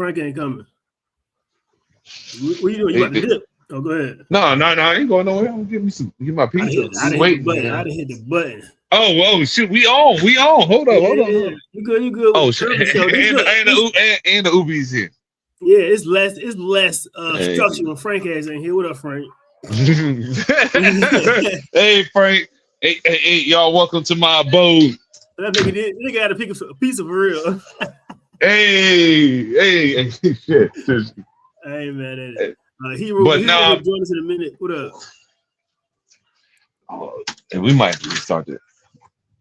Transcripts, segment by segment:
Frank ain't coming. What you doing? You about to dip? Oh, go ahead. No, I ain't going nowhere. I'm give my pizza. I didn't hit the button. Oh, whoa, shoot, we on. Hold on. You good. Oh, shit. And the Ubi's here. Yeah, it's less structure when Frank has in here. What up, Frank? Hey, Frank. Hey, y'all, welcome to my abode. That nigga had a pizza for real. Hey, shit. Hey, man. Hero join us in a minute. What up? Oh, and we might restart it.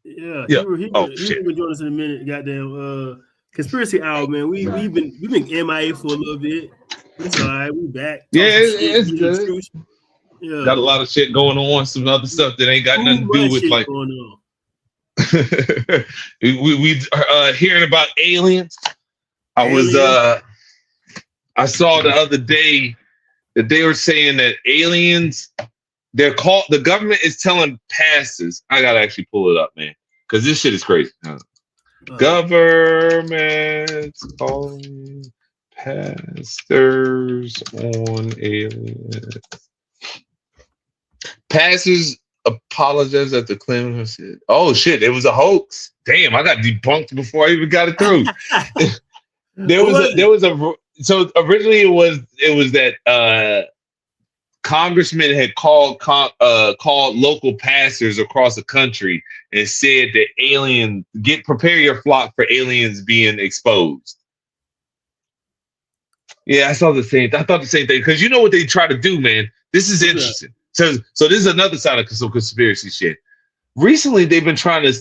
Yeah. Hero will join us in a minute. Goddamn conspiracy hour, man. We've been MIA for a little bit. It's all right. We back. Yeah, it's good. Yeah. Got a lot of shit going on. Some other stuff that ain't got nothing to do with like. Going on. we hearing about aliens. I saw the other day that they were saying that aliens, the government is telling pastors. I gotta actually pull it up, man, because this shit is crazy. Government calling pastors on aliens. Pastors apologize at the claim. Oh shit, it was a hoax. Damn, I got debunked before I even got it through. So originally it was that congressmen had called local pastors across the country and said that prepare your flock for aliens being exposed. Yeah, I thought the same thing because you know what they try to do, man. This is interesting. So this is another side of some conspiracy shit. Recently, they've been trying to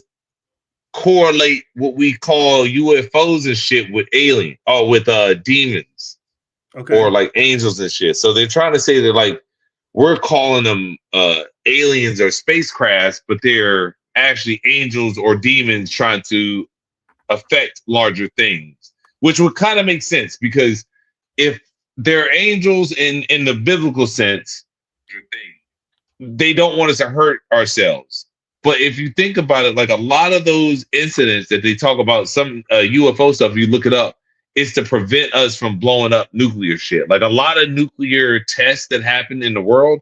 correlate what we call UFOs and shit with alien or with demons, or like angels and shit. So they're trying to say that like we're calling them aliens or spacecrafts, but they're actually angels or demons trying to affect larger things, which would kind of make sense because if they're angels in the biblical sense, they don't want us to hurt ourselves. But if you think about it, like a lot of those incidents that they talk about, some UFO stuff, if you look it up, it's to prevent us from blowing up nuclear shit. Like a lot of nuclear tests that happen in the world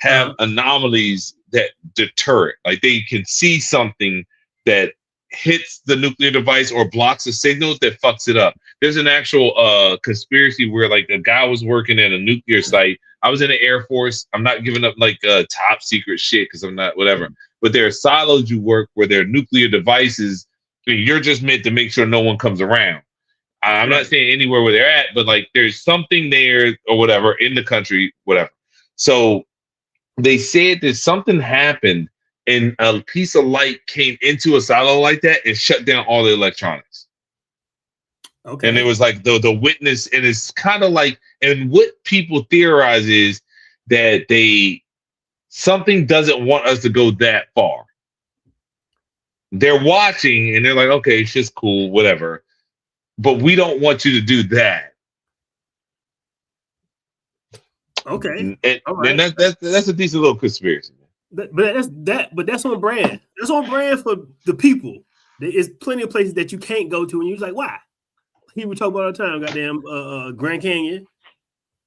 have anomalies that deter it. Like they can see something that hits the nuclear device or blocks the signals that fucks it up. There's an actual conspiracy where like a guy was working at a nuclear site. I was in the Air Force. I'm not giving up like top secret shit because I'm not whatever. But there are silos you work where there are nuclear devices. You're just meant to make sure no one comes around. I'm not saying anywhere where they're at, but like there's something there or whatever in the country, whatever. So they said that something happened and a piece of light came into a silo like that and shut down all the electronics. Okay. And it was like the witness, and it's kind of like, and what people theorize is that something doesn't want us to go that far. They're watching and they're like, okay, it's just cool, whatever. But we don't want you to do that. Okay. And that's a decent little conspiracy. But that's on brand. That's on brand for the people. There's plenty of places that you can't go to, and you're like, why? People talk about all the time. Goddamn, Grand Canyon.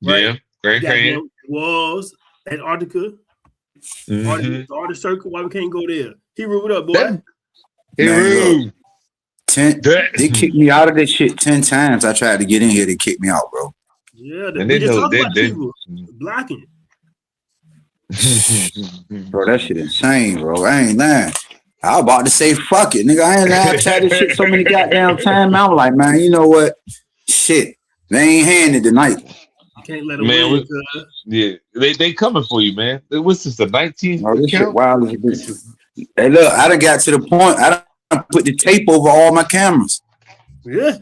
Right? Yeah, Grand Canyon. Walls, Antarctica. Arctic Circle. Why we can't go there? Hero, what up, boy? Hero. They kicked me out of this shit 10 times. I tried to get in here. They kicked me out, bro. Yeah, they just talk about people blocking. Bro, that shit insane, bro. I ain't lying. I was about to say fuck it, nigga. I ain't lying. I tried this shit so many goddamn times. I'm like, man, you know what? Shit, they ain't handed tonight. You can't let them win. Yeah, they coming for you, man. What's this, the 19th? Oh, this shit wild. Hey, look, I done got to the point. I done put the tape over all my cameras. Yeah.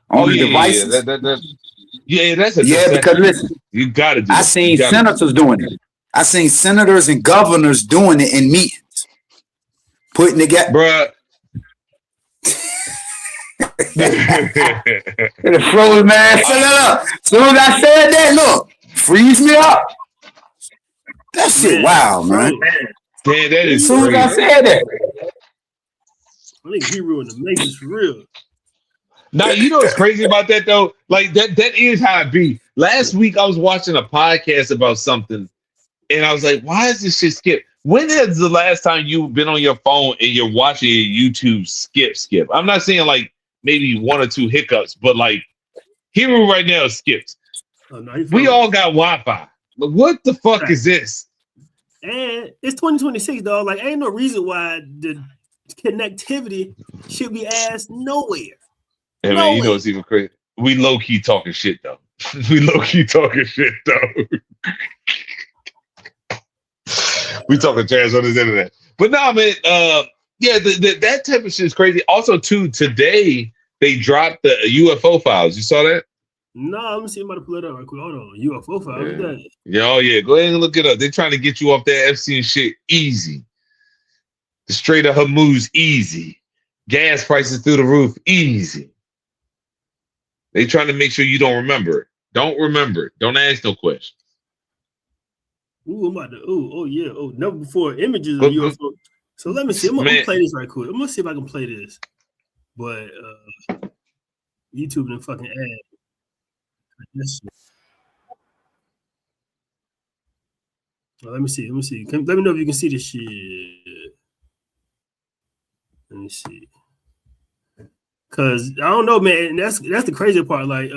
On the devices. Because listen, you gotta do. I seen senators doing it. I seen senators and governors doing it in meetings. Putting it together. Bruh. It froze, man. Look. Soon as I said that, look, freeze me up. That shit wild, man. Man, that is as soon as I said that. I think Hero in the Matrix for real. Now you know what's crazy about that though? Like that is how it be. Last week I was watching a podcast about something, and I was like, "Why is this shit skip?" When is the last time you've been on your phone and you're watching your YouTube skip? I'm not saying like maybe 1 or 2 hiccups, but like Hero right now skips. Oh, no, We all got Wi-Fi. But what the fuck is this? And it's 2026, dog. Like, ain't no reason why the connectivity should be asked nowhere. Hey, man, you know what's even crazy? We low-key talking shit, though. We talking trash on this internet. But nah, man, yeah, that type of shit is crazy. Also, too, today, they dropped the UFO files. You saw that? No, I'm gonna see. I'm about to pull it up right quick. Hold on, UFO file. Yeah. What's that? Yeah, oh yeah, go ahead and look it up. They're trying to get you off that Epstein shit easy. The Strait of Hormuz easy. Gas prices through the roof easy. They trying to make sure you don't remember it. Don't remember it. Don't ask no questions. Ooh, I'm about to. Oh yeah. Oh, never before images of UFO. So let me see. I'm gonna play this right quick. I'm gonna see if I can play this. But YouTube didn't fucking ad. This shit. Well, let me see. Let me know if you can see this shit. Let me see. Cause I don't know, man. That's the crazy part. Like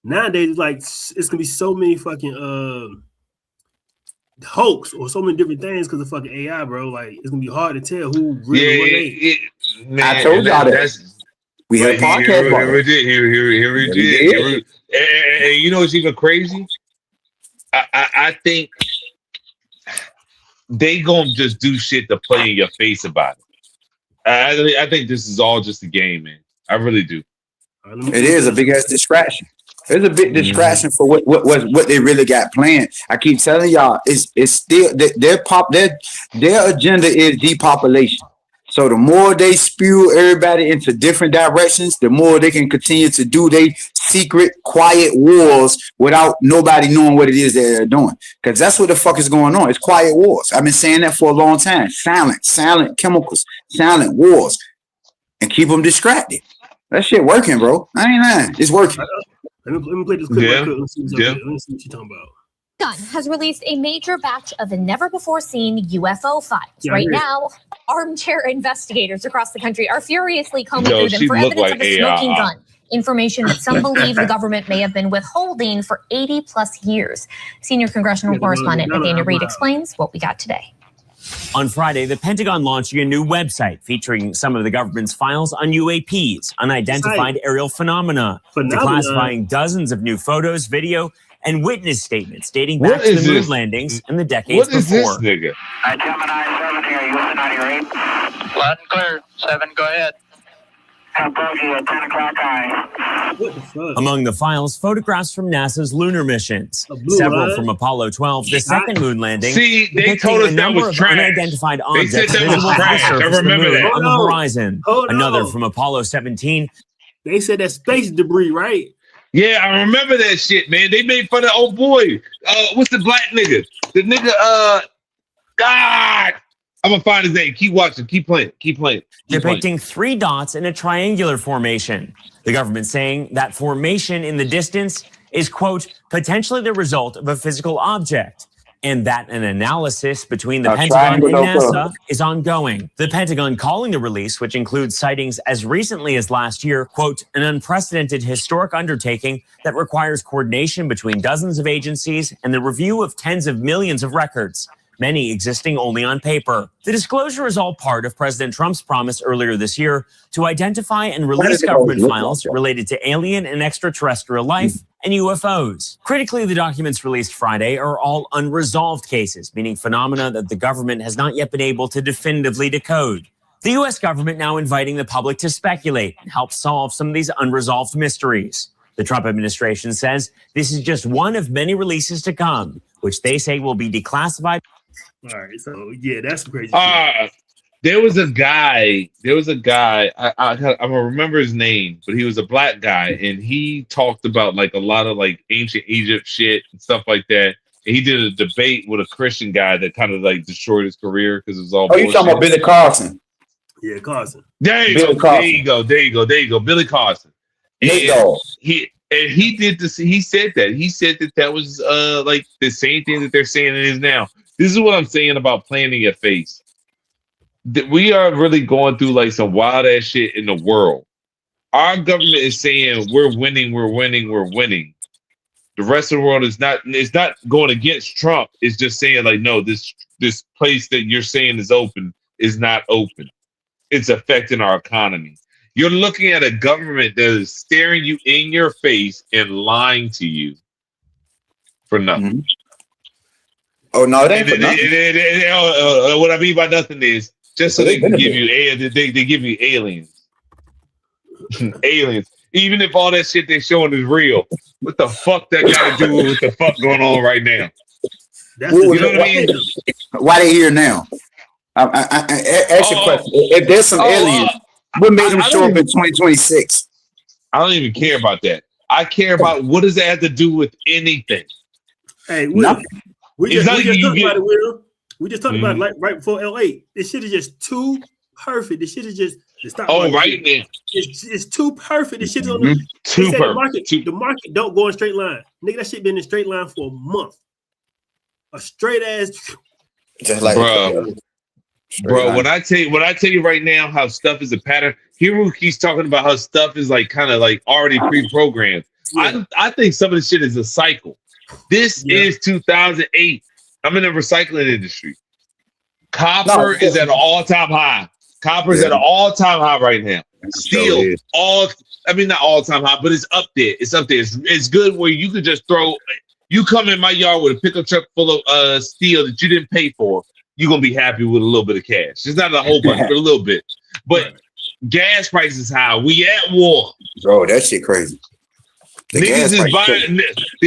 nowadays, like it's gonna be so many fucking hoax or so many different things because of fucking AI, bro. Like it's gonna be hard to tell who really man, I told y'all that. We had a podcast. Here we did. And you know what's even crazy? I think they gonna just do shit to play in your face about it. I think this is all just a game, man. I really do. It is a big ass distraction. It's a big distraction for what they really got planned. I keep telling y'all, it's still their agenda is depopulation. So the more they spew everybody into different directions, the more they can continue to do their secret, quiet wars without nobody knowing what it is that they're doing. Because that's what the fuck is going on. It's quiet wars. I've been saying that for a long time. Silent chemicals, silent wars, and keep them distracted. That shit working, bro. I ain't lying. It's working. Let me play this clip. Yeah. Right quick. Let me see what you're talking about. Pentagon has released a major batch of never-before-seen UFO files. Right now, armchair investigators across the country are furiously combing through them for evidence of a smoking gun. Information that some believe the government may have been withholding for 80-plus years. Senior congressional correspondent Nathaniel Reed explains what we got today. On Friday, the Pentagon launching a new website featuring some of the government's files on UAPs, unidentified aerial phenomena, declassifying dozens of new photos, video, and witness statements dating back to the moon landings in the decades before. What is this nigga? Gemini 7 here, you listen on your 8. Loud and clear. 7, go ahead. Bogey at 10 o'clock high. What the fuck? Among the files, photographs from NASA's lunar missions, several from Apollo 12, the second moon landing. See, they told us that was trash. Unidentified objects they said that was trash. I remember that. On the horizon. Another from Apollo 17. They said that space debris, right? Yeah, I remember that shit, man. They made fun of old boy. What's the black nigga? The nigga, God. I'm gonna find his name. Keep watching. Keep playing. Depicting 3 dots in a triangular formation. The government saying that formation in the distance is, quote, potentially the result of a physical object, and that an analysis between the Pentagon and NASA is ongoing. The Pentagon calling the release, which includes sightings as recently as last year, quote, an unprecedented historic undertaking that requires coordination between dozens of agencies and the review of tens of millions of records, many existing only on paper. The disclosure is all part of President Trump's promise earlier this year to identify and release government files related to alien and extraterrestrial life and UFOs. Critically, the documents released Friday are all unresolved cases, meaning phenomena that the government has not yet been able to definitively decode. The U.S. government now inviting the public to speculate and help solve some of these unresolved mysteries. The Trump administration says this is just one of many releases to come, which they say will be declassified. All right, so yeah, that's crazy. There was a guy. I'm gonna remember his name, but he was a black guy, and he talked about like a lot of like ancient Egypt shit and stuff like that. And he did a debate with a Christian guy that kind of like destroyed his career because it was all. Oh, you talking about Billy Carlson? Yeah, Carson. There you Billy go. Carson. There you go. Billy Carson. Nate And Dogg. he did this. He said that was like the same thing that they're saying it is now. This is what I'm saying about planting your face. That we are really going through like some wild ass shit in the world. Our government is saying we're winning. The rest of the world is not. It's not going against Trump. It's just saying like, no, this place that you're saying is open is not open. It's affecting our economy. You're looking at a government that is staring you in your face and lying to you for nothing. Mm-hmm. Oh no, it ain't for nothing. What I mean by nothing is just so they can give you they give you aliens. Aliens. Even if all that shit they're showing is real, what the fuck that got to do with what the fuck going on right now? That's You know what I mean? Why they here now? I ask you a question. If there's some aliens, what made them show up in 2026? I don't even care about that. I care about what does that have to do with anything. Hey, Will, we just talked about it, Will. We just talked about it like right before L8. This shit is just too perfect. This shit is just right there. It's too perfect. This shit is on the too perfect. The market don't go in straight line. Nigga, that shit been in straight line for a month. A straight ass. Just like Bro, when I tell you right now how stuff is a pattern, Hero keeps talking about how stuff is like kind of like already pre-programmed. Yeah. I think some of this shit is a cycle. This is 2008. I'm in the recycling industry. Copper is at an all-time high. Copper is at an all-time high right now. Steel, not all-time high, but it's up there. It's good where you could just throw. You come in my yard with a pickup truck full of steel that you didn't pay for. You're gonna be happy with a little bit of cash. It's not a whole bunch, but a little bit. But gas prices high. We at war. Bro, that shit crazy. Niggas is buying.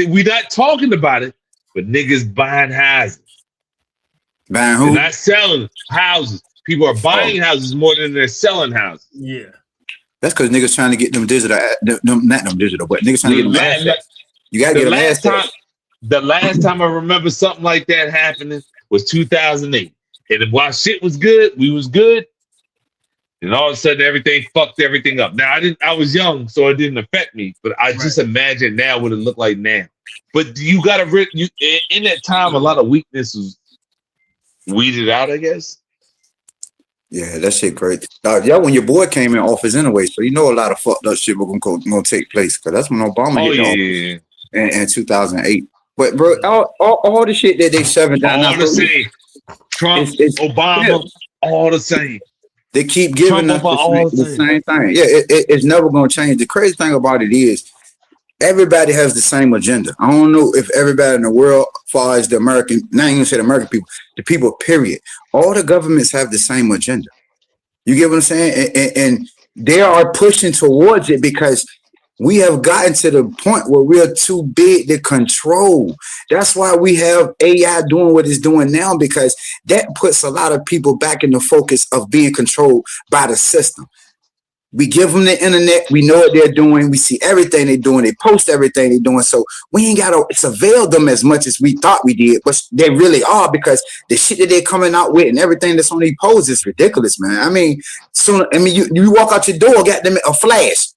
We not talking about it, but niggas buying houses. Buying who? They're not selling houses. People are buying houses more than they're selling houses. Yeah. That's because niggas trying to get them digital, not them digital, but niggas trying to get them assets. You gotta get them assets. The last time I remember something like that happening was 2008. And while shit was good, we was good. And all of a sudden, everything fucked everything up. Now, I was young, so it didn't affect me. But I just imagine now what it looked like now. But you got to, in that time, a lot of weakness was weeded out, I guess. Yeah, that shit crazy. Y'all, when your boy came in office anyway, so you know a lot of fucked up shit was gonna take place. Because that's when Obama hit office in 2008. But bro, all the shit that they shoving down, all the same. Trump, Obama, all the same. They keep giving us the same thing. Yeah, it's never gonna change. The crazy thing about it is everybody has the same agenda. I don't know if everybody in the world, as far as the American, not even say the American people, the people, period. All the governments have the same agenda. You get what I'm saying? And they are pushing towards it because we have gotten to the point where we're too big to control. That's why we have AI doing what it's doing now, because that puts a lot of people back in the focus of being controlled by the system. We give them the internet. We know what they're doing. We see everything they're doing. They post everything they're doing. So we ain't got to surveil them as much as we thought we did, but they really are, because the shit that they're coming out with and everything that's on these posts is ridiculous, man. I mean, you walk out your door, got them a flash.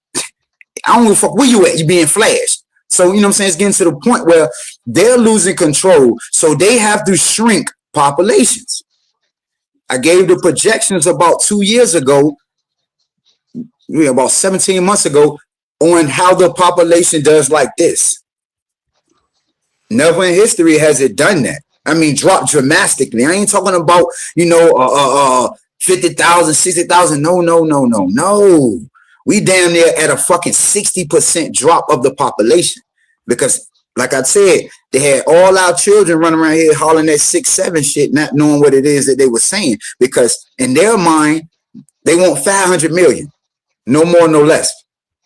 I don't give a fuck where you at. You being flashed. So, you know what I'm saying? It's getting to the point where they're losing control. So they have to shrink populations. I gave the projections about 2 years ago, about 17 months ago, on how the population does like this. Never in history has it done that. I mean, drop dramatically. I ain't talking about, 50,000, 60,000. No. We damn near at a fucking 60% drop of the population, because, like I said, they had all our children running around here hollering that 6-7 shit, not knowing what it is that they were saying, because in their mind, they want 500 million, no more, no less.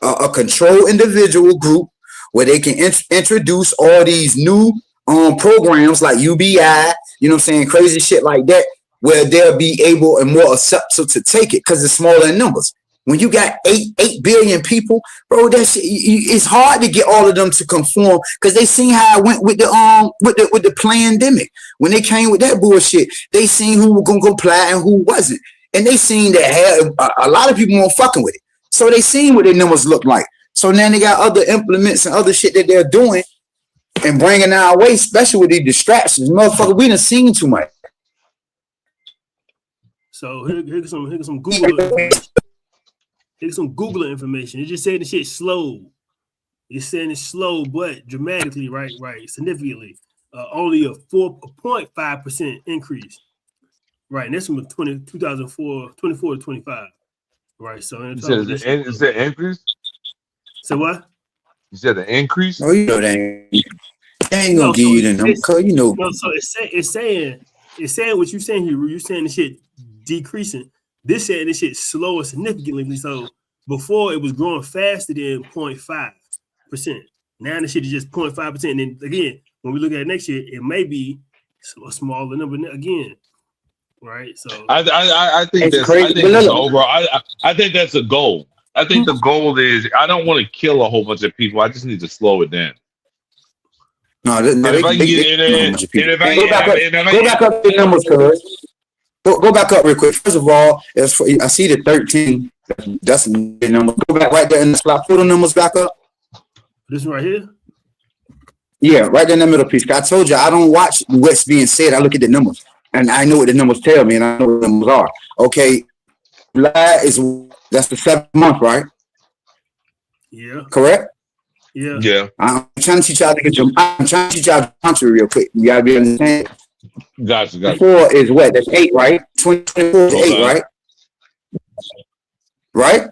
A controlled individual group where they can introduce all these new programs like UBI, you know what I'm saying, crazy shit like that, where they'll be able and more acceptable to take it because it's smaller in numbers. When you got 8 billion people, bro, that shit, it's hard to get all of them to conform, because they seen how it went with the pandemic. When they came with that bullshit, they seen who was gonna comply and who wasn't. and they seen that a lot of people weren't fucking with it. So they seen what their numbers look like. So now they got other implements and other shit that they're doing and bringing our way, especially with these distractions. Motherfucker, we done seen too much. So here's some Google information. Here's some Google information. It just saying the shit slow. It's saying it's slow, but dramatically, right, significantly. Only a 4.5% increase. Right, and that's from 2024 to 25. Right, so you said the increase? So what? You said the increase? Oh, you know they ain't gonna give you the number, cause you know. No, so it's saying what you saying here. You saying the shit decreasing. This saying this shit slower significantly. So before it was growing faster than 0.5%. Now the shit is just 0.5%. And then again, when we look at it next year, it may be a smaller number again. Right. So I think that's crazy. I think that's overall. I think that's a goal. I think the goal is I don't want to kill a whole bunch of people. I just need to slow it down. No, go back up the numbers, cuz. Go back up real quick. First of all, I see the 13. That's the number. Go back right there in the slot. Put the numbers back up. This one right here? Yeah, right there in the middle piece. I told you I don't watch what's being said. I look at the numbers. And I know what the numbers tell me, and I know what the numbers are. Okay. That's the 7th month, right? Yeah. Correct? Yeah. I'm trying to teach y'all the country real quick. You gotta be understanding. Gotcha. 4 is what? That's 8, right? 2024 is 8, right? Right?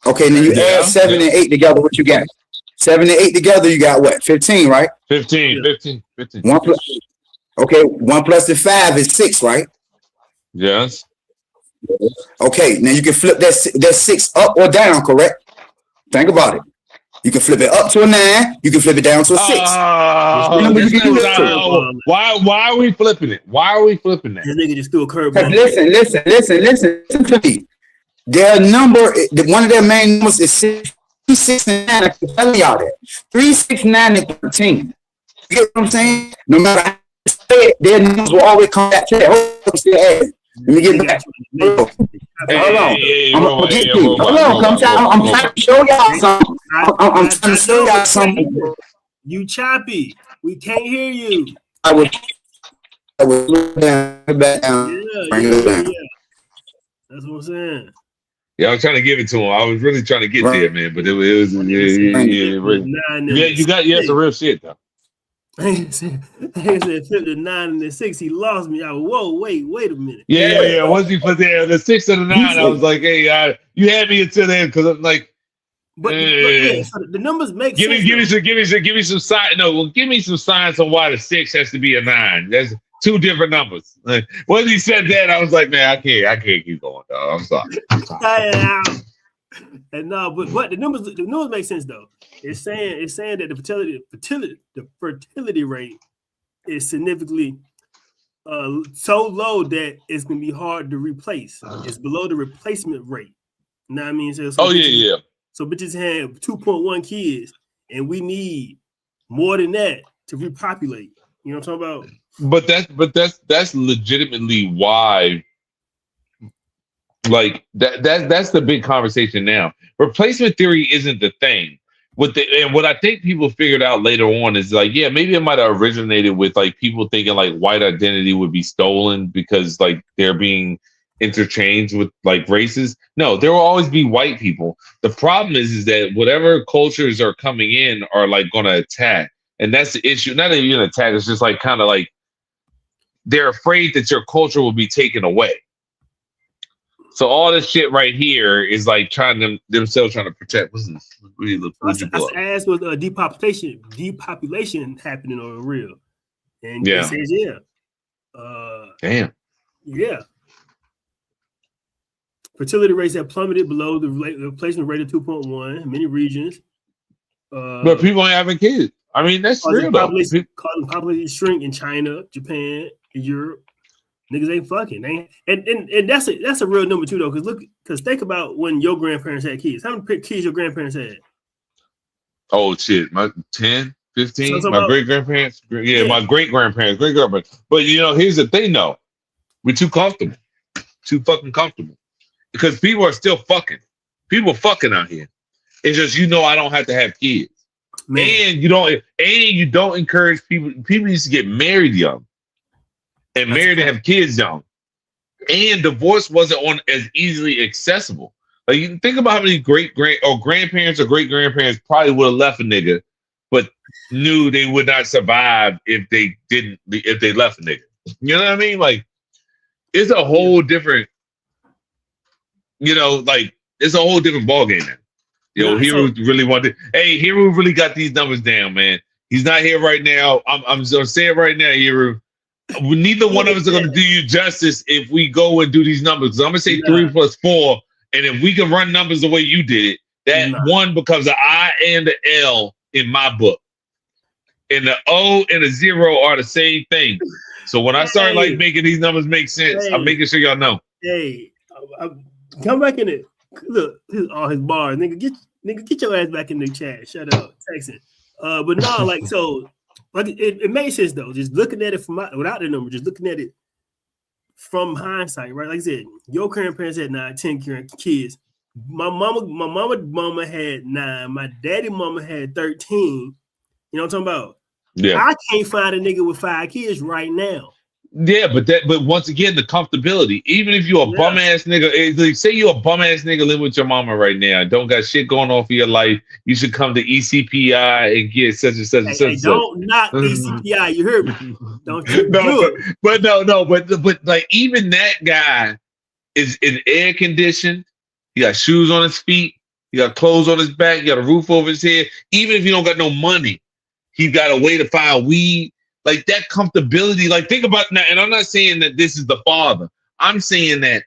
Okay, and then you add 7 and 8 together, what you got? 7 and 8 together, you got what? 15, right? 15. 1 plus the 5 is 6, right? Yes. Okay, now you can flip that 6 up or down, correct? Think about it. You can flip it up to a 9. You can flip it down to a 6. Why are we flipping it? Why are we flipping that? This nigga just threw a curveball. Listen to me. Their number, one of their main numbers is 3, 6, and 9. I'm telling y'all that. 3, 6, 9, and 13. You get what I'm saying? No matter how you say it, their numbers will always come back to that. Let me get back. Hold on. I'm trying to show y'all something. I'm trying to show y'all something. You choppy. We can't hear you. I was back down. Yeah. That's what I'm saying. Yeah, I was trying to give it to him. I was really trying to get there, man. But it was you had some real shit though. He said flip the 9 and the 6. He lost me. I was, whoa, wait a minute. Yeah. Once he put there the 6 and the 9, I was like, hey, you had me until then because I'm like, so the numbers make sense. Give me some sign. No, well, give me some signs on why the 6 has to be a 9. That's 2 different numbers. Like, once he said that, I was like, man, I can't keep going, dog. I'm sorry. And no, but the numbers make sense though. It's saying that the fertility rate is significantly so low that it's gonna be hard to replace. It's below the replacement rate. You know what I mean? So So bitches have 2.1 kids, and we need more than that to repopulate. You know what I'm talking about? But that's legitimately why. Like that's the big conversation now. Replacement theory isn't the thing. And what I think people figured out later on is like, yeah, maybe it might have originated with like people thinking like white identity would be stolen because like they're being interchanged with like races. No, there will always be white people. The problem is that whatever cultures are coming in are like going to attack, and that's the issue. Not that you're going to attack. It's just like kind of like they're afraid that your culture will be taken away. So all this shit right here is like themselves trying to protect. What's this? I asked was depopulation happening on the real, and it says damn. Yeah. Fertility rates have plummeted below the replacement rate of 2.1 in many regions. But people ain't having kids. I mean, that's real though. Population shrink in China, Japan, and Europe. Niggas ain't fucking. And that's a real number too though. Because think about when your grandparents had kids. How many kids your grandparents had? Oh shit, my 10, 15. My great grandparents. Yeah, my great grandparents. But you know, here's the thing though. We're too comfortable. Too fucking comfortable. because people are still fucking. People fucking out here. It's just I don't have to have kids. Man. And you don't encourage people. People used to get married young and married and have kids young. And divorce wasn't as easily accessible. Like you think about how many grandparents or great grandparents probably would have left a nigga, but knew they would not survive if they left a nigga. You know what I mean? Like it's a whole different, it's a whole different ballgame now. Hero really wanted. Hey, Hero really got these numbers down, man. He's not here right now. I'm gonna say it right now, Hero. Neither one of us are gonna do you justice if we go and do these numbers. I'm gonna say 3 + 4, and if we can run numbers the way you did it, that one becomes an I and an L in my book, and the O and the 0 are the same thing. So when I start making these numbers make sense, I'm making sure y'all know. Hey, come back in it. Look, all his bars, nigga. Get your ass back in the chat. Shut up, texting. But no, it made sense though. Just looking at it without the number, just looking at it from hindsight, right? Like I said, your grandparents had 9, 10 kids. My mama had 9. My daddy mama had 13. You know what I'm talking about? Yeah. I can't find a nigga with 5 kids right now. Yeah, but once again, the comfortability. Even if you're a bum ass nigga, like, say you're a bum ass nigga living with your mama right now, don't got shit going on for your life. You should come to ECPI and get such and such and such. Don't knock ECPI. You heard me? Don't you but like even that guy is in air conditioned. He got shoes on his feet. He got clothes on his back. He got a roof over his head. Even if you don't got no money, he got a way to find weed. Like that comfortability, like think about that. And I'm not saying that this is the father. I'm saying that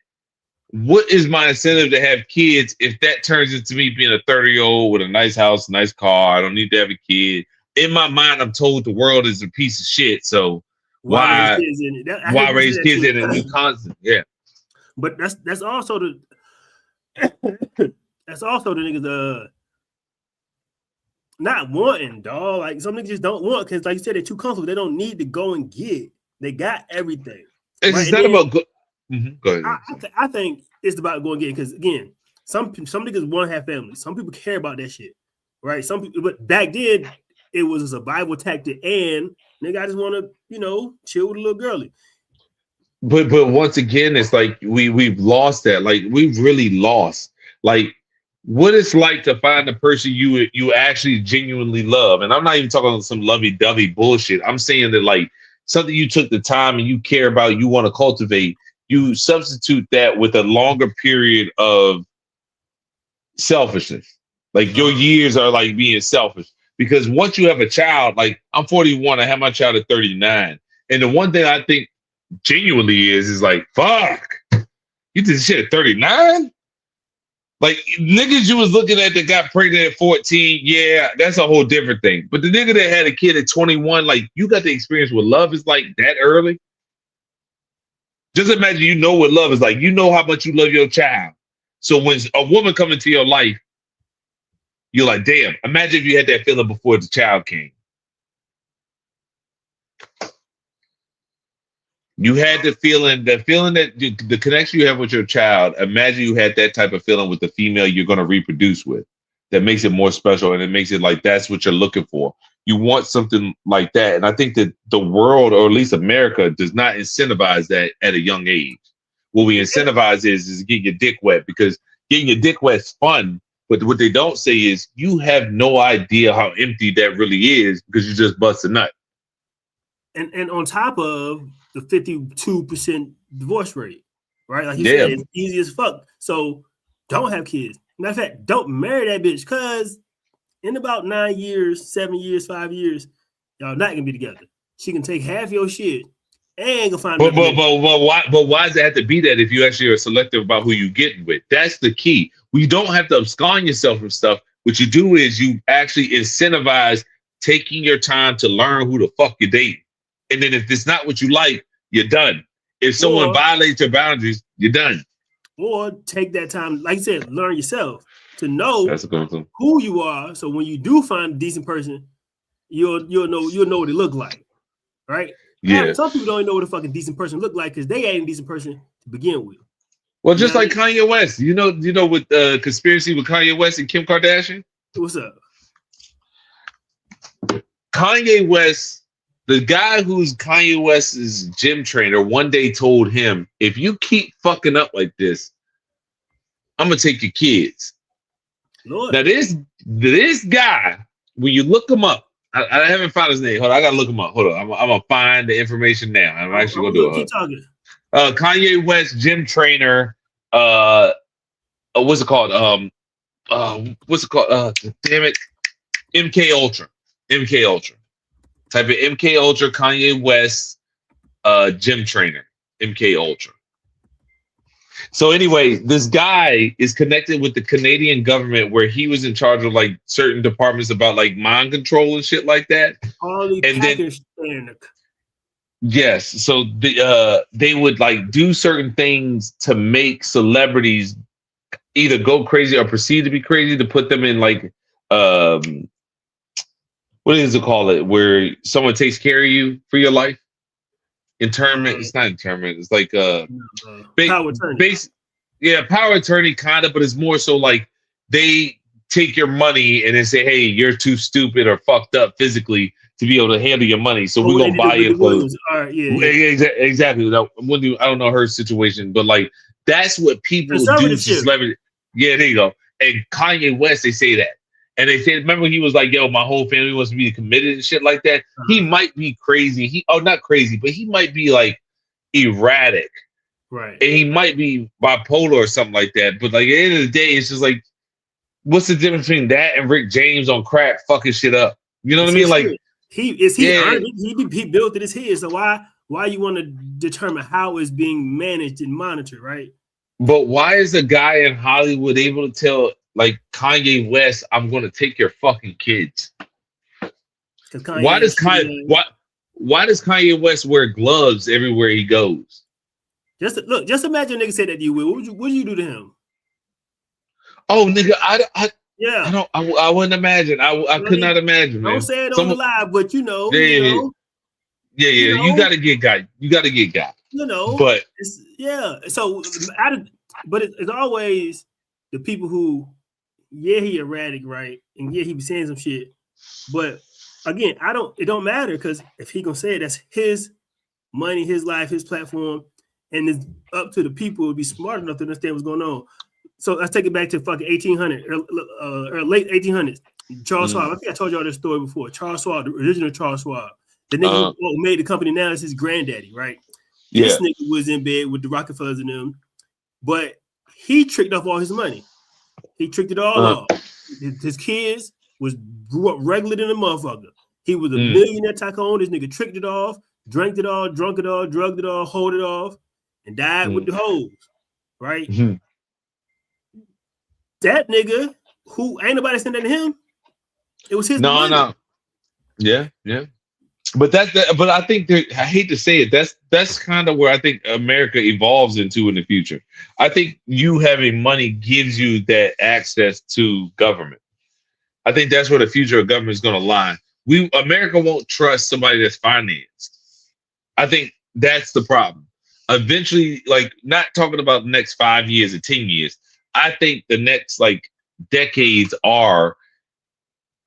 what is my incentive to have kids if that turns into me being a 30-year-old with a nice house, nice car? I don't need to have a kid. In my mind, I'm told the world is a piece of shit. So why raise kids in it? Be constant, yeah. But that's also the niggas not wanting, dog. Like some niggas just don't want because, like you said, they're too comfortable. They don't need to go and get. They got everything. It's not about go ahead. I think it's about going and get because again, some niggas want to have families. Some people care about that shit, right? Some people, but back then it was a survival tactic, and nigga, I just want to chill with a little girlie. But once again, it's like we've lost that. Like we've really lost. Like. What it's like to find the person you actually genuinely love. And I'm not even talking some lovey-dovey bullshit. I'm saying that like something you took the time and you care about, you want to cultivate, you substitute that with a longer period of selfishness. Like your years are like being selfish. Because once you have a child, like I'm 41, I have my child at 39. And the one thing I think genuinely is like, fuck, you did this shit at 39? Like niggas you was looking at that got pregnant at 14, yeah, that's a whole different thing. But the nigga that had a kid at 21, like you got the experience with love is like that early. Just imagine what love is like. You know how much you love your child. So when a woman comes into your life, you're like, damn, imagine if you had that feeling before the child came. You had the feeling that the connection you have with your child, imagine you had that type of feeling with the female you're going to reproduce with. That makes it more special and it makes it like that's what you're looking for. You want something like that. And I think that the world, or at least America, does not incentivize that at a young age. What we incentivize is getting your dick wet, because getting your dick wet is fun. But what they don't say is you have no idea how empty that really is because you just bust a nut. And on top of the 52% divorce rate, right? Like you said, it's easy as fuck. So don't have kids. Matter of fact, don't marry that bitch, because in about 9 years, 7 years, 5 years, y'all not gonna be together. She can take half your shit and go find. But why does it have to be that if you actually are selective about who you getting with? That's the key. You don't have to abscond yourself from stuff. What you do is you actually incentivize taking your time to learn who the fuck you date. And then if it's not what you like, you're done. If someone violates your boundaries, you're done. Or take that time, like I said, learn yourself to know who you are. So when you do find a decent person, you'll know what it look like, right? Yeah. Some people don't even know what a fucking decent person look like because they ain't a decent person to begin with. Well, just like Kanye West, you know, with the conspiracy with Kanye West and Kim Kardashian. What's up? Kanye West, the guy who's Kanye West's gym trainer, one day told him, "If you keep fucking up like this, I'm gonna take your kids." Lord. Now this guy, when you look him up, I haven't found his name. Hold on, I gotta look him up. Hold on, I'm gonna find the information now. I'm actually gonna do it. Keep talking. Kanye West gym trainer. What's it called? Damn it, MK Ultra. MK Ultra. Type of MK Ultra. Kanye West gym trainer. MK Ultra. So anyway, this guy is connected with the Canadian government, where he was in charge of like certain departments about like mind control and shit like that. Yes, so they would like do certain things to make celebrities either go crazy or perceive to be crazy, to put them in like what is it called? Where someone takes care of you for your life. Internment. It's not internment. It's like power attorney. Power attorney kind of, but it's more so like they take your money and then say, "Hey, you're too stupid or fucked up physically to be able to handle your money, so we're gonna buy you clothes." Exactly. I don't know her situation, but like that's what people do to celebrities. Yeah, there you go. And Kanye West, they say that. And they said, remember, he was like, "Yo, my whole family wants to be committed and shit like that." He might be crazy. Not crazy, but he might be like erratic. Right. And he might be bipolar or something like that. But like at the end of the day, it's just like, what's the difference between that and Rick James on crack fucking shit up? You know what I mean? Like he built it as his. So why you want to determine how it's being managed and monitored, right? But why is a guy in Hollywood able to tell like Kanye West, "I'm going to take your fucking kids"? Why does Kanye West wear gloves everywhere he goes? Just imagine a nigga said that to you. What would you do to him? Oh, nigga, I wouldn't imagine. I could not imagine. Don't say it on the live, but you know. You gotta get got. You gotta get got. You know, but So, it's always the people who, he erratic, right, and he be saying some shit. But again, it don't matter, because if he gonna say it, that's his money, his life, his platform, and it's up to the people to be smart enough to understand what's going on. So let's take it back to fucking 1800 or late 1800s. Charles Schwab. I think I told y'all this story before. Charles Schwab, the original Charles Schwab, the nigga who made the company now is his granddaddy, right? Yeah. This nigga was in bed with the Rockefellers and them, but he tricked off all his money. He tricked it all off. His kids grew up regular than a motherfucker. He was a millionaire tycoon. This nigga tricked it off, drank it all, drunk it all, drugged it all, hold it off, and died with the hoes, right? That nigga, who ain't nobody saying that to him, it was his money. No. Yeah. But but I think I hate to say it, that's kind of where I think America evolves into in the future. I think you having money gives you that access to government. I think that's where the future of government is going to lie. America won't trust somebody that's financed. I think that's the problem. Eventually, like, not talking about the next 5 years or 10 years. I think the next like decades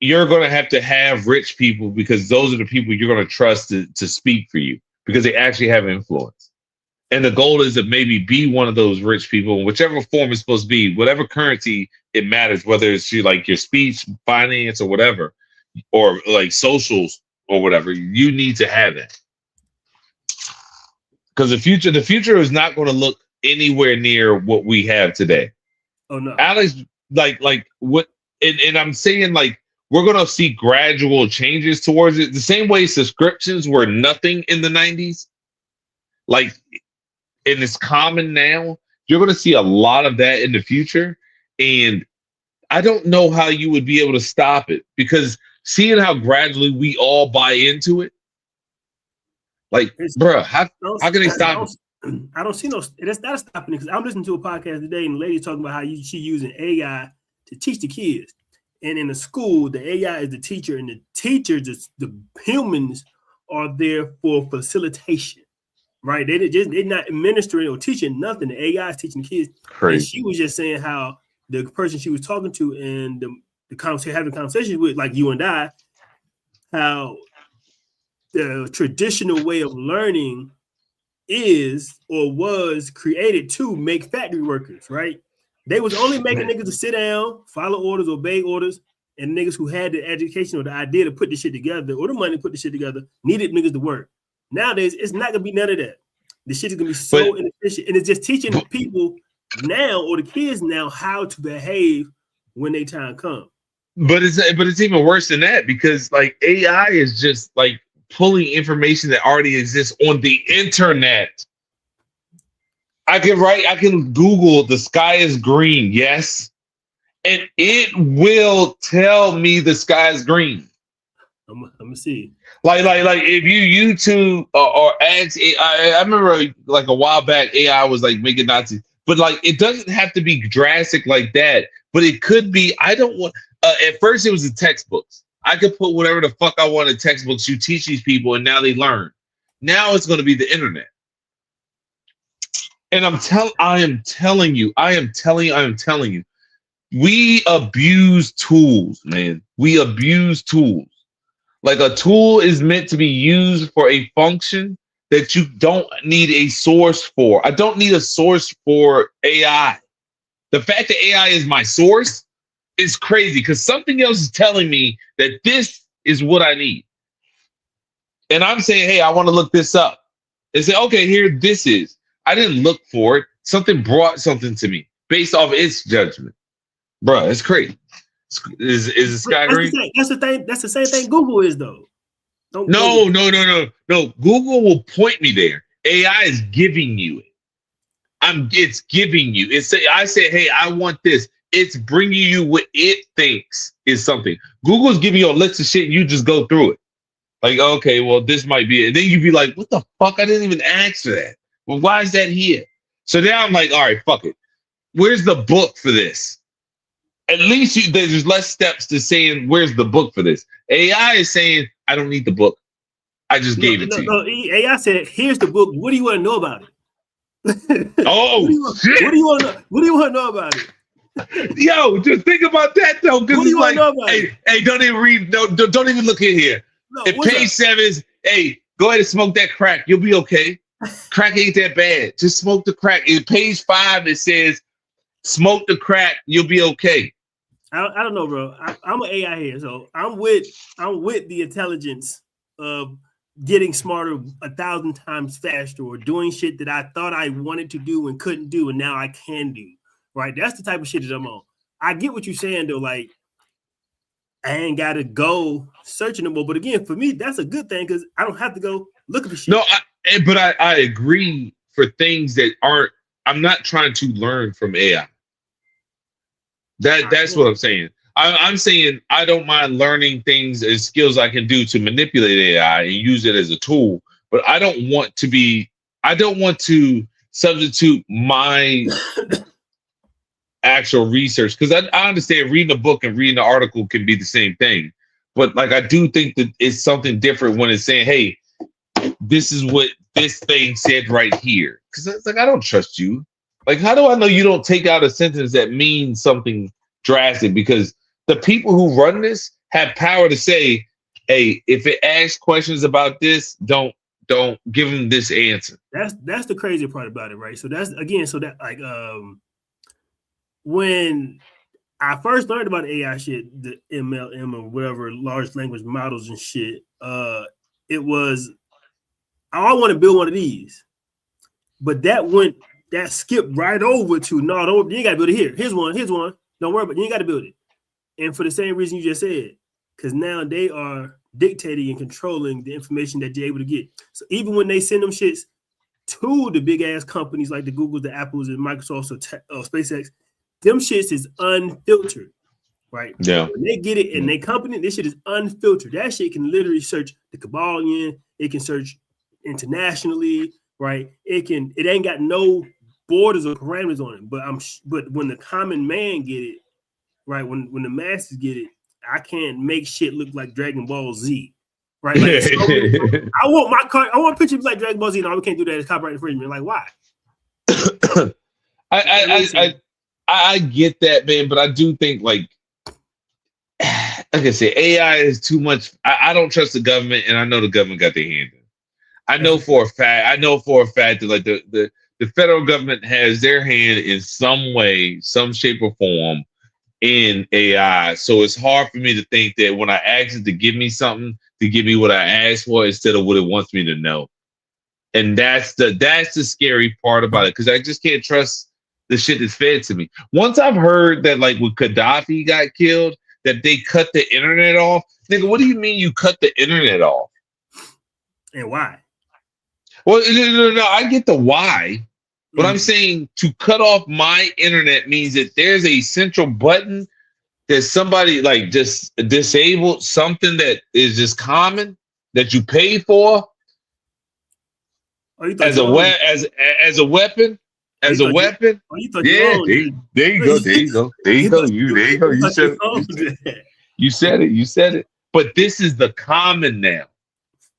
you're going to have rich people, because those are the people you're going to trust to speak for you, because they actually have influence. And the goal is to maybe be one of those rich people, whichever form it's supposed to be, whatever currency it matters, whether it's like your speech, finance, or whatever, or like socials or whatever, you need to have that. Because the future is not going to look anywhere near what we have today. Oh no, Alex, like what? And I'm saying, like, we're gonna see gradual changes towards it. The same way subscriptions were nothing in the 90s, like, and it's common now. You're gonna see a lot of that in the future, and I don't know how you would be able to stop it, because seeing how gradually we all buy into it, like, bro, how can they stop it? I don't see that's not stopping it, because I'm listening to a podcast today and the lady talking about how she using AI to teach the kids. And in the school, the AI is the teacher, and the teachers, the humans, are there for facilitation. right? They're not administering or teaching nothing. The AI is teaching kids. Crazy. And she was just saying how the person she was talking to and the conversation, having conversations with, like you and I, how the traditional way of learning is or was created to make factory workers, right? They was only making niggas to sit down, follow orders, obey orders, and niggas who had the education or the idea to put the shit together or the money to put the shit together needed niggas to work. Nowadays, it's not gonna be none of that. The shit is gonna be so inefficient, and it's just teaching the people now or the kids now how to behave when their time comes. But it's even worse than that, because like AI is just like pulling information that already exists on the internet. I can Google the sky is green, yes, and it will tell me the sky is green. I'm gonna see. Like if you YouTube or ask AI, I remember like a while back AI was like making Nazis, but like it doesn't have to be drastic like that. But it could be. I don't want. At first, it was the textbooks. I could put whatever the fuck I want in textbooks. You teach these people, and now they learn. Now it's going to be the internet. And I am telling you. We abuse tools, man. We abuse tools. Like a tool is meant to be used for a function that you don't need a source for. I don't need a source for AI. The fact that AI is my source is crazy because something else is telling me that this is what I need. And I'm saying, hey, I want to look this up. And say, okay, here this is. I didn't look for it. Something brought something to me based off its judgment. Bruh, it's crazy. Is the sky green? That's the thing. That's the same thing Google is, though. No. Google will point me there. AI is giving you it. It's giving you. I say, hey, I want this. It's bringing you what it thinks is something. Google's giving you a list of shit. And you just go through it. Like, okay, well, this might be it. And then you'd be like, what the fuck? I didn't even ask for that. Well, why is that here? So now I'm like, all right, fuck it. Where's the book for this? At least there's less steps to saying, where's the book for this? AI is saying, I don't need the book. I just gave it to you. AI said, here's the book. What do you want to know about it? Shit. What do you want to know about it? Yo, just think about that though, because it's like, hey, don't even read. No, don't even look in here. No, if page 7 is, hey, go ahead and smoke that crack. You'll be okay. Crack ain't that bad. Just smoke the crack. In page 5, it says, smoke the crack. You'll be okay. I don't know, bro. I'm an AI here, so I'm with the intelligence of getting smarter 1,000 times faster or doing shit that I thought I wanted to do and couldn't do, and now I can do. Right? That's the type of shit that I'm on. I get what you're saying though. Like, I ain't gotta go searching no more. But again, for me, that's a good thing because I don't have to go look at the shit. No, but I agree for things that aren't. I'm not trying to learn from AI. That's what I'm saying. I'm saying I don't mind learning things and skills I can do to manipulate AI and use it as a tool. But I don't want to substitute my actual research, because I understand reading a book and reading an article can be the same thing. But like I do think that it's something different when it's saying, hey, this is what this thing said right here. Because it's like, I don't trust you. Like, how do I know you don't take out a sentence that means something drastic? Because the people who run this have power to say, hey, if it asks questions about this, don't give them this answer. That's the crazy part about it, right? So that's again, so that like when I first learned about AI shit, the MLM or whatever, large language models and shit, it was, I want to build one of these. But that skipped right over to, no, you ain't got to build it here. Here's one. Don't worry about it. You ain't got to build it. And for the same reason you just said, because now they are dictating and controlling the information that you're able to get. So even when they send them shits to the big ass companies like the Googles, the Apples, and Microsoft or SpaceX, them shits is unfiltered, right? Yeah. When they get it in their company, this shit is unfiltered. That shit can literally search the Kabbalion. It can search internationally, right? It ain't got no borders or parameters on it. But when the common man get it, right? When the masses get it, I can't make shit look like Dragon Ball Z. right? Like, I want my car. I want pictures like Dragon Ball Z. No, we can't do that. It's copyright infringement. Like, why? I get that, man, but I do think like I said, AI is too much. I don't trust the government, and I know the government got their hand in. I know for a fact that like the federal government has their hand in some way, some shape or form in AI. So it's hard for me to think that when I ask it to give me something, to give me what I asked for instead of what it wants me to know. And that's the scary part about it, because I just can't trust the shit that's fed to me. Once I've heard that, like when Gaddafi got killed, that they cut the internet off. Nigga, what do you mean you cut the internet off? And why? Well, no, I get the why. But I'm saying to cut off my internet means that there's a central button that somebody like just disabled, something that is just common that you pay for as a weapon. Yeah, there you go. You said it. But this is the common now.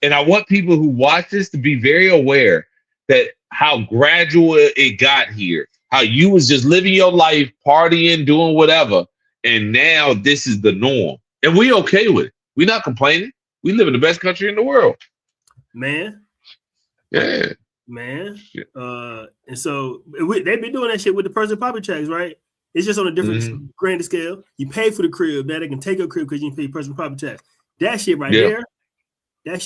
And I want people who watch this to be very aware that how gradual it got here, how you was just living your life, partying, doing whatever. And now this is the norm. And we okay with it. We're not complaining. We live in the best country in the world. Man. Yeah. Man. And so they've been doing that shit with the personal property tax, right? It's just on a different grander scale. You pay for the crib. Now they can take your crib because you pay personal property tax. That shit right there. That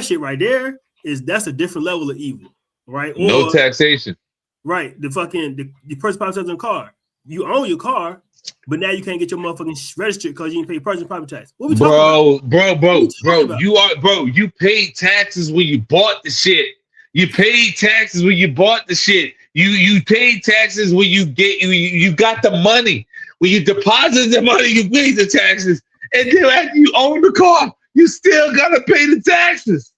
shit right there that's a different level of evil, right? Or, no taxation. Right. The personal property tax on the car. You own your car, but now you can't get your motherfucking registered because you didn't pay personal property tax. What we talking about? You paid taxes when you bought the shit. You paid taxes when you bought the shit. You paid taxes when you got the money. When you deposit the money, you paid the taxes. And then after you own the car, you still gotta pay the taxes.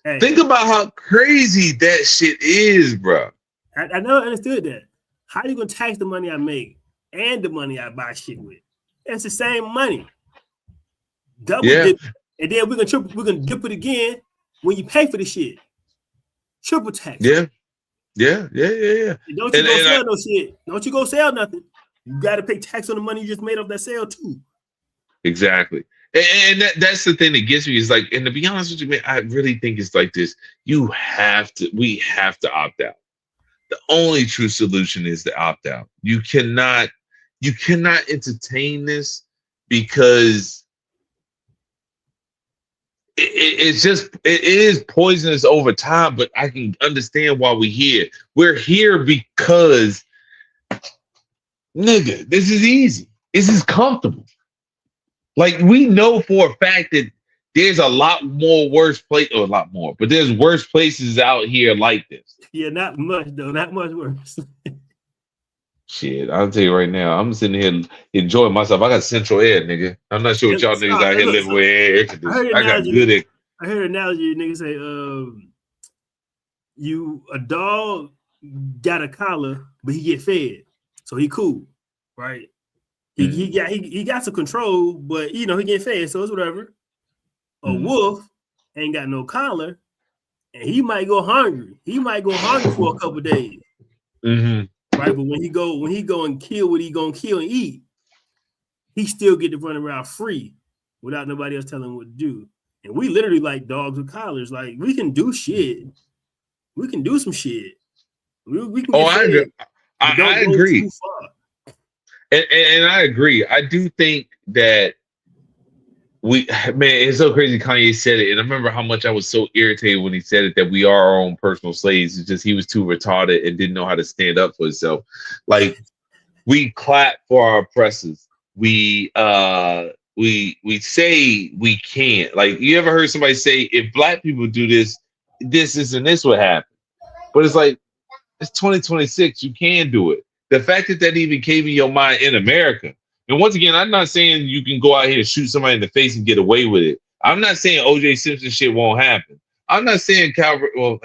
Hey, think about how crazy that shit is, bro. I never understood that. How you gonna tax the money I make and the money I buy shit with? It's the same money. Double dip, and then we're gonna dip it again when you pay for the shit. Triple tax. Yeah. And don't you go sell no shit. Don't you go sell nothing. You gotta pay tax on the money you just made off that sale too. Exactly. And that's the thing that gets me is like, and to be honest with you, man, I really think it's like this. We have to opt out. The only true solution is to opt out. You cannot entertain this because it is poisonous over time, but I can understand why we're here. We're here because, nigga, this is easy. This is comfortable. Like, we know for a fact that there's a lot more but there's worse places out here like this. Yeah, not much though, not much worse. Shit, I'll tell you right now, I'm sitting here enjoying myself. I got central air, nigga. I'm not sure what y'all niggas out here living with air conditioning. I got good air. I heard an analogy, niggas say, a dog got a collar, but he get fed, so he cool, right? He got some control, but he get fed, so it's whatever. A wolf ain't got no collar, and he might go hungry. He might go hungry for a couple days. Right, but when he go and kill what he gonna kill and eat, he still get to run around free without nobody else telling him what to do. And we literally like dogs with collars. Like, we can do shit. We can do some shit. We can. I agree. And I agree. I do think that it's so crazy Kanye said it. And I remember how much I was so irritated when he said it, that we are our own personal slaves. It's just he was too retarded and didn't know how to stand up for himself. Like, we clap for our oppressors. We say we can't. Like, you ever heard somebody say, if black people do this would happen. But it's like, it's 2026. You can do it. The fact that even came in your mind in America. And once again, I'm not saying you can go out here and shoot somebody in the face and get away with it. I'm not saying O.J. Simpson shit won't happen. I'm not saying Calvert now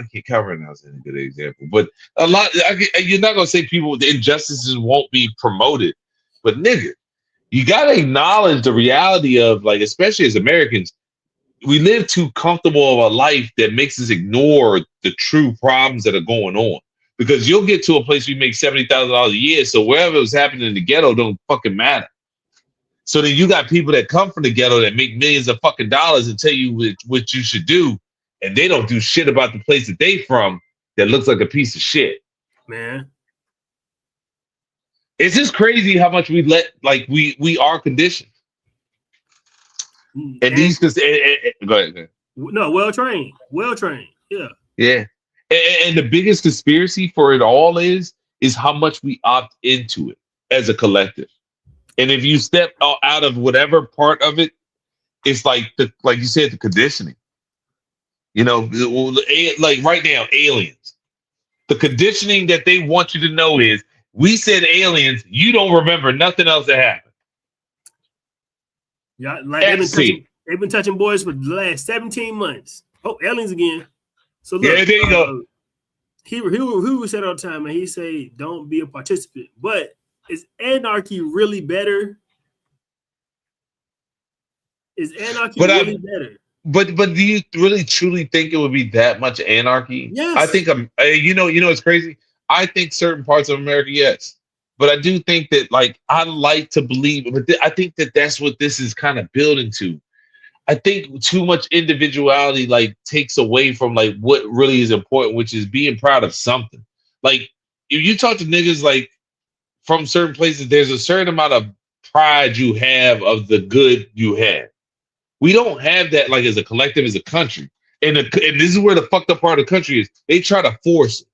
is a good example, but you're not gonna say the injustices won't be promoted. But nigga, You got to acknowledge the reality of, like, especially as Americans, we live too comfortable of a life that makes us ignore the true problems that are going on. Because you'll get to a place where you make $70,000 a year, so wherever was happening in the ghetto don't fucking matter. So then you got people that come from the ghetto that make millions of fucking dollars and tell you what you should do, and they don't do shit about the place that they from that looks like a piece of shit. Man. It's just crazy how much we are conditioned. And these go ahead. No, well trained. Yeah. Yeah. And the biggest conspiracy for it all is how much we opt into it as a collective. And if you step out of whatever part of it, it's like you said, the conditioning. You know, like right now, aliens. The conditioning that they want you to know is, we said aliens, you don't remember nothing else that happened. Yeah, like they've been touching boys for the last 17 months. Oh, aliens again. So look, yeah, there you go. He said all the time, and he say, don't be a participant. But is anarchy really better? Is anarchy really better? But do you really truly think it would be that much anarchy? Yes. I think you know it's crazy. I think certain parts of America, yes. But I do think that, like, I like to believe, but I think that that's what this is kind of building to. I think too much individuality, like, takes away from, like, what really is important, which is being proud of something. Like, if you talk to niggas, like, from certain places, there's a certain amount of pride you have of the good you have. We don't have that, like, as a collective, as a country. And this is where the fucked up part of the country is. They try to force it.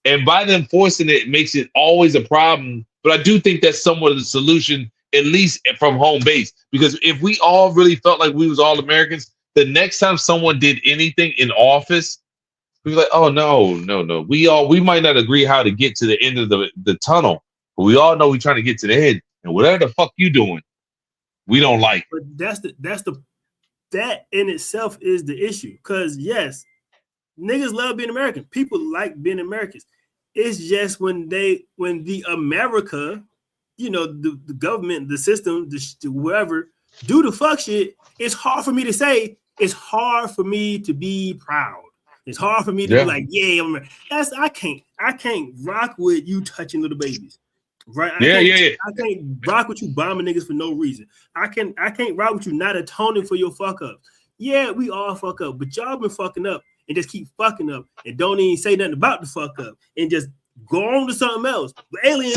And by them forcing it, it makes it always a problem. But I do think that's somewhat of the solution, at least from home base. Because if we all really felt like we was all Americans, the next time someone did anything in office, we were like, oh, no. We might not agree how to get to the end of the tunnel, but we all know we're trying to get to the end. And whatever the fuck you doing, we don't like. But that in itself is the issue. Because, yes, niggas love being American. People like being Americans. It's just when the America, you know, the government, the system, whoever, do the fuck shit, it's hard for me to say. It's hard for me to be proud. It's hard for me to be like, yeah, I can't rock with you touching little babies. Right? I can't rock with you bombing niggas for no reason. I can't rock with you not atoning for your fuck up. Yeah, we all fuck up, but y'all been fucking up and just keep fucking up and don't even say nothing about the fuck up and just go on to something else. But aliens,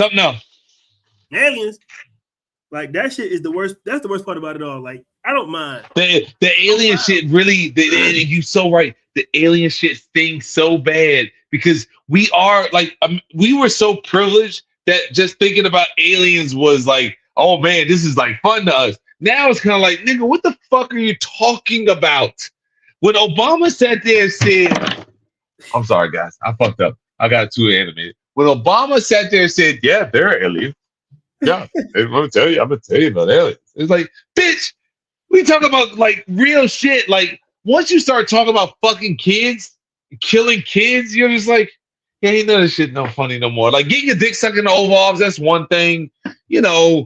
like that shit is the worst. That's the worst part about it all. Like, I don't mind the alien shit. Really, you so right. The alien shit stings so bad because we are like we were so privileged that just thinking about aliens was like, oh man, this is like fun to us. Now it's kind of like, nigga, what the fuck are you talking about? When Obama sat there and said, I'm sorry, guys, I fucked up. I got too animated. When Obama sat there and said, yeah, they're aliens. Yeah, I'm gonna tell you about aliens. It's like, bitch, we talk about like real shit. Like, once you start talking about fucking kids, killing kids, you're just like, yeah, ain't none of this shit no funny no more. Like, getting your dick sucked in the Oval Office, that's one thing. You know,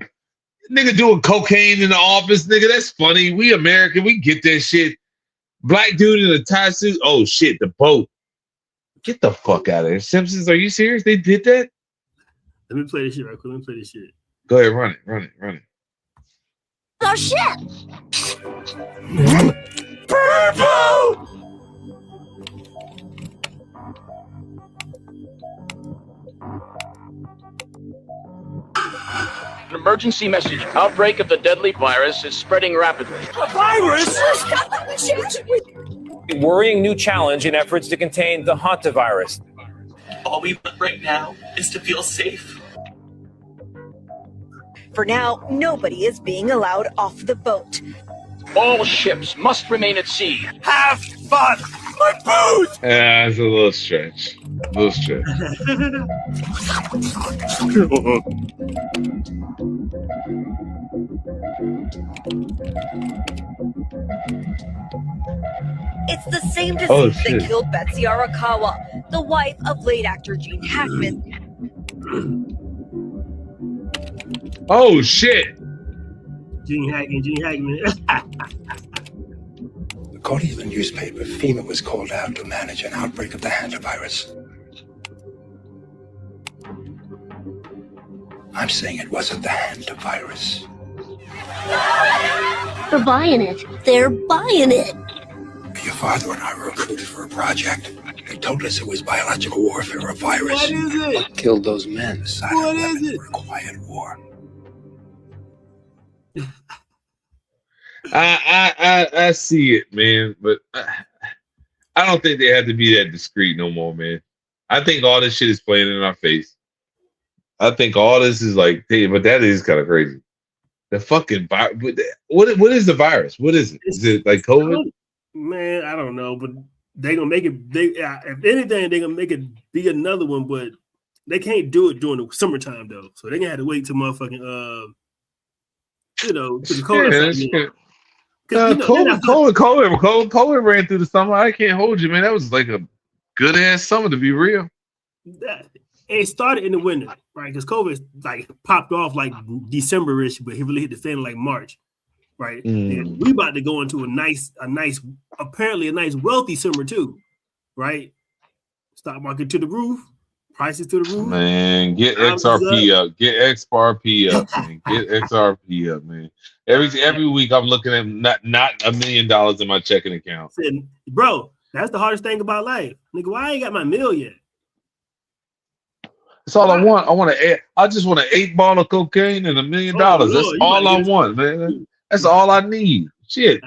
nigga doing cocaine in the office, nigga, that's funny. We American, we get that shit. Black dude in a tie suit, oh shit, the boat. Get the fuck out of here. Simpsons, are you serious? They did that? Let me play this shit right quick. Let me play this shit. Go ahead, run it. Oh shit! Purple! An emergency message. Outbreak of the deadly virus is spreading rapidly. A virus? Worrying new challenge in efforts to contain the hantavirus. All we want right now is to feel safe. For now, nobody is being allowed off the boat. All ships must remain at sea. Have fun! My boots! Yeah, it's a little stretch. It's the same disease that killed Betsy Arakawa, the wife of late actor Gene Hackman. Oh shit! Gene Hackman. According to the newspaper, FEMA was called out to manage an outbreak of the hantavirus. I'm saying it wasn't the hantavirus. They're buying it. They're buying it. Your father and I were recruited for a project. They told us it was biological warfare or a virus. What is it? What killed those men? What is it? For a quiet war. I see it, man, but I don't think they have to be that discreet no more, man. I think all this shit is playing in our face. I think all this is like, hey, but that is kind of crazy. The fucking virus. What is the virus? What is it? Is it like COVID? Man, I don't know, but they gonna make it. If anything, they gonna make it be another one, but they can't do it during the summertime though. So they gonna have to wait till motherfucking to the cold. COVID ran through the summer. I can't hold you, man. That was like a good ass summer to be real. It started in the winter, right? Because COVID like popped off like December-ish, but he really hit the fan like March, right? And we about to go into a nice, apparently a nice wealthy summer too, right? Stock market to the roof, prices to the roof. Man, get XRP up, get XRP up, man. Get XRP up, man. Every week I'm looking at not $1 million in my checking account. Said, bro, that's the hardest thing about life, nigga. Why I ain't got my meal yet? That's all I want. I just want an 8-ball of cocaine and $1 million. That's all I want, man. That's all I need. Shit.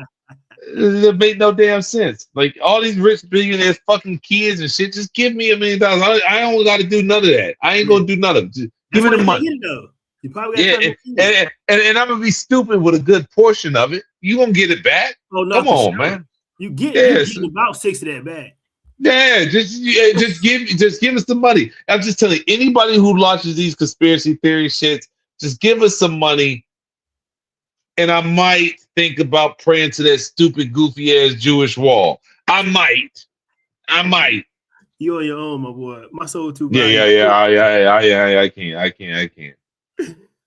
It make no damn sense. Like all these rich billionaires, fucking kids and shit. Just give me $1 million. I don't got to do none of that. I ain't gonna do none of it. Just give me the money. You probably and I'm gonna be stupid with a good portion of it. You gonna get it back? Oh no! Come on, man. You get about 6 of that back. Yeah, just give us the money. I'm just telling you, anybody who launches these conspiracy theory shits, just give us some money, and I might think about praying to that stupid, goofy ass Jewish wall. I might. You on your own, my boy. My soul too. Yeah. I can't.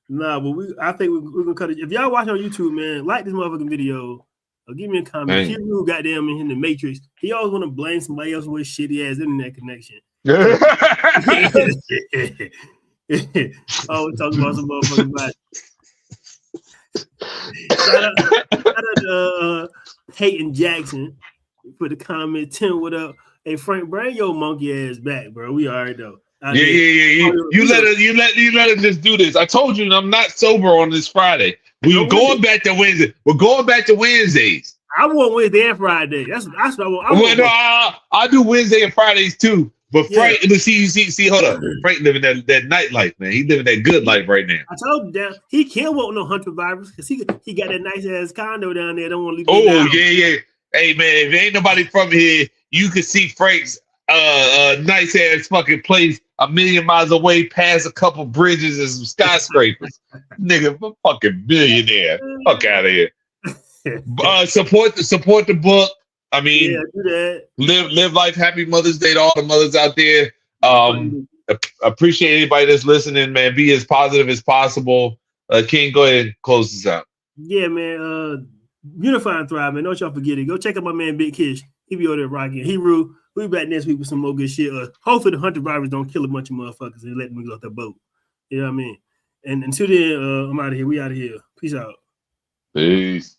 Nah, but I think we're gonna cut it. If y'all watch on YouTube, man, like this motherfucking video. Or give me a comment. Hero goddamn in the Matrix. He always want to blame somebody else with shitty ass internet connection. Always talking about some motherfucking body. Shout out to Peyton Jackson for the comment. Tim, what up? Hey Frank, bring your monkey ass back, bro. We already know. Yeah. You let her just do this. I told you I'm not sober on this Friday. We're going back to Wednesday. We're going back to Wednesdays. I want Wednesday and Friday. That's what I want. I do Wednesday and Fridays too. But Frank, see, hold up. Frank living that nightlife, man. He living that good life right now. I told him that he can't want no hunter virus because he got that nice ass condo down there. Don't want to leave. Oh yeah. Hey man, if ain't nobody from here, you can see Frank's nice ass fucking place 1 million miles away, past a couple bridges and some skyscrapers. Nigga, fucking billionaire. Fuck out of here. Support the book. I mean, do that. Live life. Happy Mother's Day to all the mothers out there. Appreciate anybody that's listening, man. Be as positive as possible. King, go ahead and close this out. Yeah, man. Unify and Thrive, man. Don't y'all forget it. Go check out my man Big Kish. He be over there rocking. Hero. We'll be back next week with some more good shit. Hopefully the hunter virus don't kill a bunch of motherfuckers and let them get off their boat. You know what I mean? And until then, I'm out of here. We out of here. Peace out. Peace.